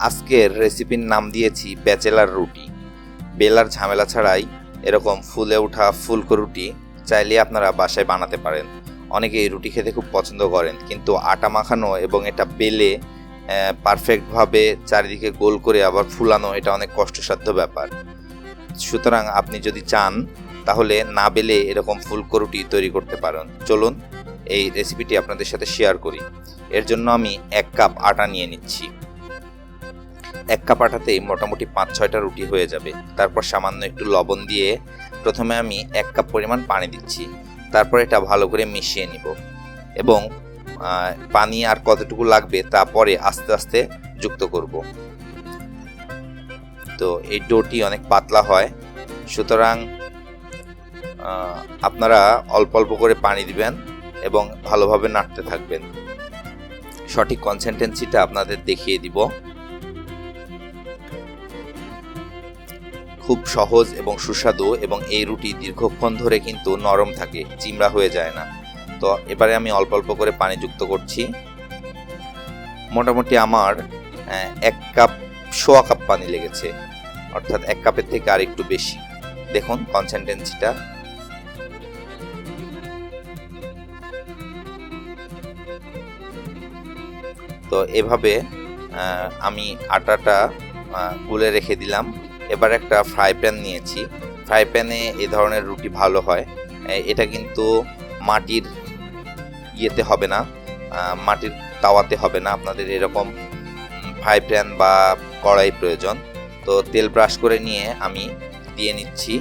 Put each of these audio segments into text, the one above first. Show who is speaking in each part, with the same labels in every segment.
Speaker 1: আজকের রেসিপির নাম দিয়েছি ব্যাচেলার রুটি। বেলার ঝামেলা ছাড়াই এরকম ফুলে ওঠা ফুলকো রুটি চাইলে আপনারা বাসায় বানাতে পারেন। অনেকে এই রুটি খেতে খুব পছন্দ করেন, কিন্তু আটা মাখানো এবং এটা বেলে পারফেক্টভাবে চারিদিকে গোল করে আবার ফুলানো এটা অনেক কষ্টসাধ্য ব্যাপার। সুতরাং আপনি যদি চান তাহলে না বেলে এরকম ফুলকো রুটি তৈরি করতে পারেন। চলুন এই রেসিপিটি আপনাদের সাথে শেয়ার করি। এর জন্য আমি 1 কাপ আটা নিয়ে নিচ্ছি। 1 কাপ আটাতেই মোটামুটি 5-6টা রুটি হয়ে যাবে। তারপর সামান্য একটু লবণ দিয়ে প্রথমে আমি 1 কাপ পরিমাণ পানি দিচ্ছি। তারপর এটা ভালো করে মিশিয়ে নিব এবং পানি আর কতটুকু লাগবে তা পরে আস্তে আস্তে যুক্ত করব। তো এই ডোটি অনেক পাতলা হয়, সুতরাং আপনারা অল্প অল্প করে পানি দিবেন এবং ভালোভাবে নাড়তে থাকবেন। সঠিক কনসিস্টেন্সিটা আপনাদের দেখিয়ে দিব। খুব সহজ এবং সুস্বাদু, এবং এই রুটি দীর্ঘক্ষণ ধরে কিন্তু নরম থাকে, চিমড়া হয়ে যায় না। তো এবারে আমি অল্প অল্প করে পানি যুক্ত করছি। মোটামুটি আমার 1 কাপ সোয়া কাপ পানি লেগেছে, অর্থাৎ 1 কাপের থেকে আর একটু বেশি। দেখুন কনসিস্টেন্সিটা। তো এভাবে আমি আটাটা গুলে রেখে দিলাম। এবার একটা ফ্রাই প্যান নিয়েছি। ফ্রাই প্যানে এই ধরনের রুটি ভালো হয়। এটা কিন্তু মাটির ইয়েতে হবে না, মাটির তাওয়াতে হবে না, আপনাদের এরকম ফ্রাই প্যান বা কড়াই প্রয়োজন। তো তেল ব্রাশ করে নিয়ে আমি দিয়ে নিচ্ছি।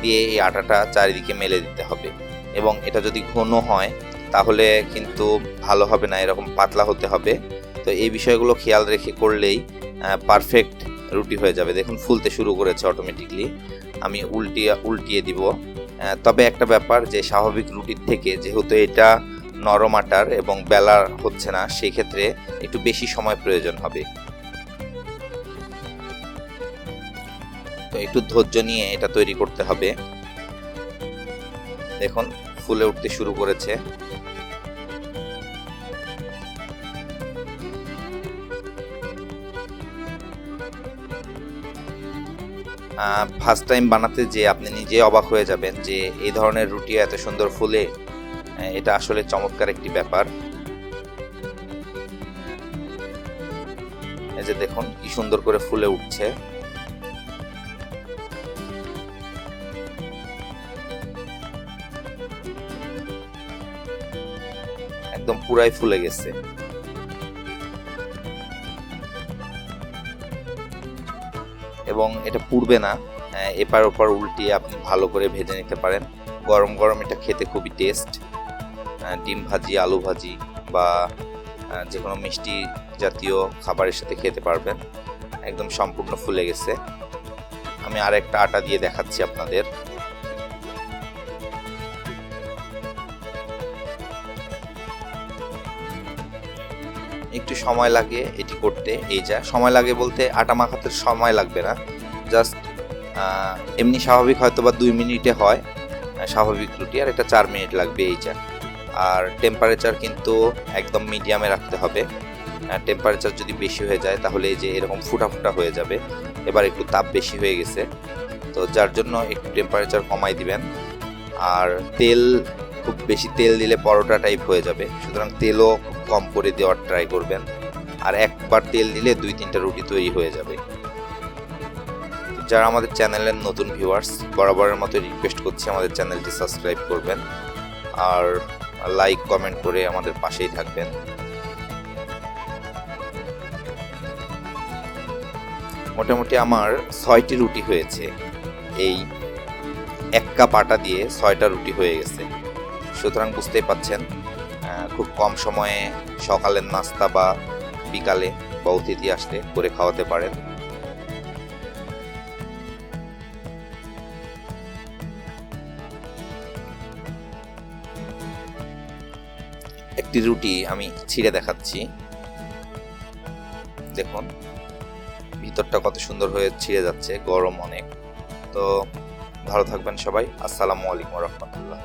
Speaker 1: দিয়ে এই আটাটা চারিদিকে মেলে দিতে হবে, এবং এটা যদি ঘন হয় তাহলে কিন্তু ভালো হবে না, এরকম পাতলা হতে হবে। তো এই বিষয়গুলো খেয়াল রেখে করলেই পারফেক্ট রুটি হয়ে যাবে। দেখুন ফুলতে শুরু করেছে অটোমেটিকলি। আমি উল্টিয়ে দিব। তবে একটা ব্যাপার, যে স্বাভাবিক রুটির থেকে যেহেতু এটা নরম আটার এবং বেলা হচ্ছে না, সেই ক্ষেত্রে একটু বেশি সময় প্রয়োজন হবে। তো একটু ধৈর্য নিয়ে এটা তৈরি করতে হবে। দেখুন ফুলে উঠতে শুরু করেছে। ফার্স্ট টাইম বানাতে যে আপনি নিজে অবাক হয়ে যাবেন যে এই ধরনের রুটি এত সুন্দর ফুলে। এটা আসলে চমৎকার একটি ব্যাপার। এই যে দেখুন কি সুন্দর করে ফুলে উঠছে। একদম পুরাই ফুলে গেছে। এবং এটা পুড়বে না, এপার ওপার উল্টিয়ে আপনি ভালো করে ভেজে নিতে পারেন। গরম গরম এটা খেতে খুবই টেস্ট। ডিম ভাজি, আলু ভাজি বা যে কোনো মিষ্টি জাতীয় খাবারের সাথে খেতে পারবেন। একদম সম্পূর্ণ ফুলে গেছে। আমি আর একটা আটা দিয়ে দেখাচ্ছি আপনাদের। একটু সময় লাগে এটি করতে। এই যা সময় লাগে বলতে আটা মাখাতে সময় লাগবে না, জাস্ট এমনি স্বাভাবিক হয়তো বা 2 মিনিটে হয় স্বাভাবিক রুটি, আর এটা 4 মিনিট লাগবে এই যা। আর টেম্পারেচার কিন্তু একদম মিডিয়ামে রাখতে হবে। টেম্পারেচার যদি বেশি হয়ে যায় তাহলে এই যে এরকম ফুটা ফুটা হয়ে যাবে। এবার একটু তাপ বেশি হয়ে গেছে, তো যার জন্য একটু টেম্পারেচার কমাই দিবেন। আর তেল, খুব বেশি তেল দিলে পরোটা টাইপ হয়ে যাবে, সুতরাং তেলও খুব কম করে দেওয়ার ট্রাই করবেন। আর একবার তেল দিলে 2-3টা রুটি তৈরি হয়ে যাবে। যারা আমাদের চ্যানেলের নতুন ভিউয়ার্স, বরাবরের মতো রিকোয়েস্ট করছি আমাদের চ্যানেলটি সাবস্ক্রাইব করবেন আর লাইক কমেন্ট করে আমাদের পাশেই থাকবেন। মোটামুটি আমার 6টি রুটি হয়েছে। এই 1 কাপ আটা দিয়ে 6টা রুটি হয়ে গেছে। সুতরাং বুঝতেই পাচ্ছেন খুব কম সময়ে সকালের নাস্তা বা বিকালে বা অতিথি আসলে করে খাওয়াতে পারেন। একটি রুটি আমি ছিঁড়ে দেখাচ্ছি। দেখুন ভিতরটা কত সুন্দর হয়ে ছিঁড়ে যাচ্ছে, গরম অনেক। তো ভালো থাকবেন সবাই। আসসালামু আলাইকুম ওয়া রাহমাতুল্লাহ।